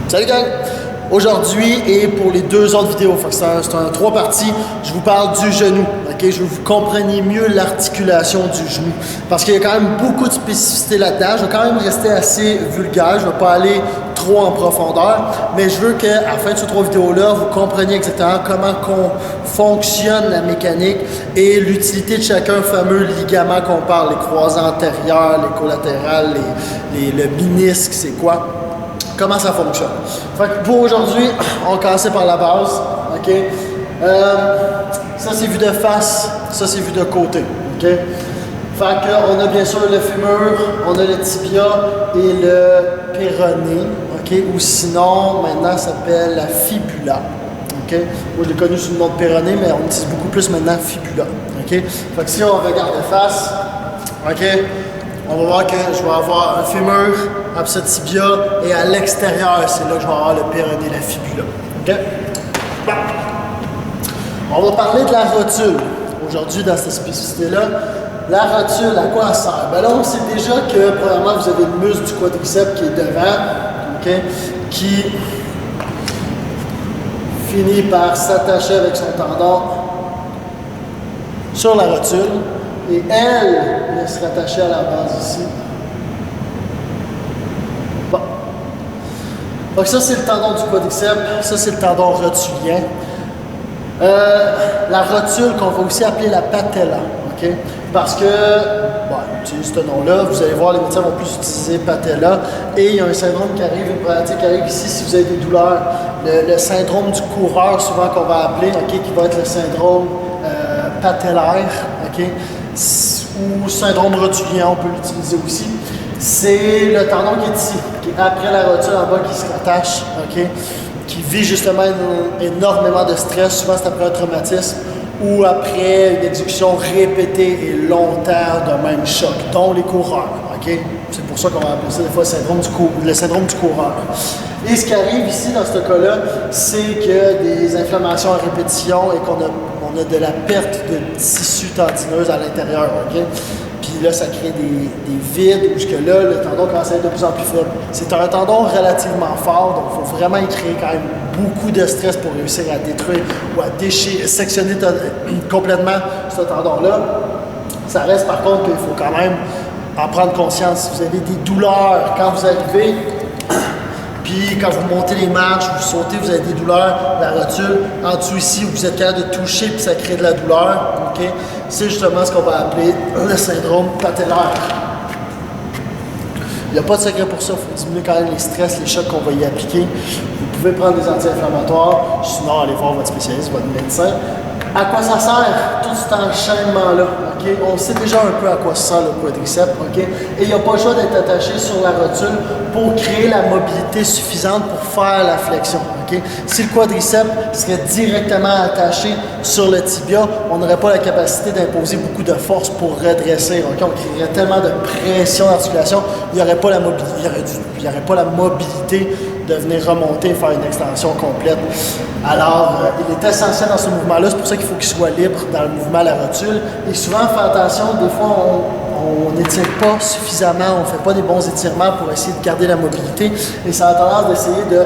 Salut gang! Aujourd'hui et pour les deux autres vidéos, c'est en 3 parties, je vous parle du genou. Okay? Je veux que vous compreniez mieux l'articulation du genou. Parce qu'il y a quand même beaucoup de spécificités là-dedans. Je vais quand même rester assez vulgaire, je ne vais pas aller trop en profondeur, mais je veux qu'à la fin de ces 3 vidéos-là, vous compreniez exactement comment fonctionne la mécanique et l'utilité de chacun fameux ligament qu'on parle, les croisés antérieurs, les collatérales, le ménisque, c'est quoi? Comment ça fonctionne. Fait que pour aujourd'hui, on va commencer par la base. OK? Ça, c'est vu de face. Ça, c'est vu de côté. OK? Fait qu'on a bien sûr le fémur, on a le tibia et le péroné. OK? Ou sinon, maintenant, ça s'appelle la fibula. OK? Moi, je l'ai connu sous le nom de péroné, mais on utilise beaucoup plus maintenant fibula. OK? Fait que si on regarde de face, OK? On va voir que je vais avoir un fémur, après ça tibia, et à l'extérieur, c'est là que je vais avoir le péroné, la fibula. OK? Bon. On va parler de la rotule aujourd'hui dans cette spécificité-là. La rotule, à quoi elle sert? Ben là, on sait déjà que, premièrement, vous avez le muscle du quadriceps qui est devant, OK? Qui finit par s'attacher avec son tendon sur la rotule. Et elle va se rattacher à la base ici. Bon. Donc ça, c'est le tendon du quadriceps. Ça, c'est le tendon rotulien. La rotule, qu'on va aussi appeler la patella. OK? Parce que, bon, utilise ce nom-là, vous allez voir, les médecins vont plus utiliser patella. Et il y a un syndrome qui arrive, une problématique qui arrive ici si vous avez des douleurs. Le syndrome du coureur, souvent qu'on va appeler, OK, qui va être le syndrome patellaire. OK? Ou syndrome rotulien, on peut l'utiliser aussi. C'est le tendon qui est ici, qui est après la rotule en bas, qui se rattache, OK? Qui vit justement énormément de stress, souvent c'est après un traumatisme ou après une exécution répétée et longtemps d'un même choc, dont les coureurs, OK? C'est pour ça qu'on va appeler ça des fois le syndrome du coureur. Et ce qui arrive ici, dans ce cas-là, c'est qu'il y a des inflammations à répétition et qu'on a de la perte de tissu tendineuse à l'intérieur, OK? Puis là, ça crée des vides, où jusque-là, le tendon commence à être de plus en plus faible. C'est un tendon relativement fort, donc il faut vraiment y créer quand même beaucoup de stress pour réussir à détruire ou à sectionner complètement ce tendon-là. Ça reste par contre qu'il faut quand même en prendre conscience. Si vous avez des douleurs quand vous arrivez, puis quand vous montez les marches, vous sautez, vous avez des douleurs, la rotule, en dessous ici, où vous êtes capable de toucher puis ça crée de la douleur, OK? C'est justement ce qu'on va appeler le syndrome patellaire. Il n'y a pas de secret pour ça, il faut diminuer quand même les stress, les chocs qu'on va y appliquer. Vous pouvez prendre des anti-inflammatoires, sinon allez voir votre spécialiste, votre médecin. À quoi ça sert tout cet enchaînement-là? Okay? On sait déjà un peu à quoi ça sert le quadriceps. Okay? Et il n'y a pas le choix d'être attaché sur la rotule pour créer la mobilité suffisante pour faire la flexion. Okay? Si le quadriceps serait directement attaché sur le tibia, on n'aurait pas la capacité d'imposer beaucoup de force pour redresser. Okay? On créerait tellement de pression d'articulation, il n'y aurait pas la mobilité de venir remonter et faire une extension complète. Alors, il est essentiel dans ce mouvement-là, c'est pour ça qu'il faut qu'il soit libre dans le mouvement à la rotule. Et souvent, fais attention, des fois, on n'étire pas suffisamment, on ne fait pas des bons étirements pour essayer de garder la mobilité. Et ça a tendance d'essayer de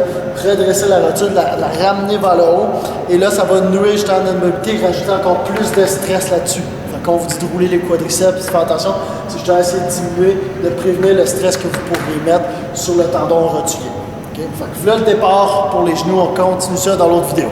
redresser la rotule, la ramener vers le haut. Et là, ça va nuire justement à notre mobilité et rajouter encore plus de stress là-dessus. Quand on vous dit de rouler les quadriceps, faites attention, c'est juste essayer de diminuer, de prévenir le stress que vous pourriez mettre sur le tendon rotulien. Okay? Fait que voilà le départ pour les genoux, on continue ça dans l'autre vidéo.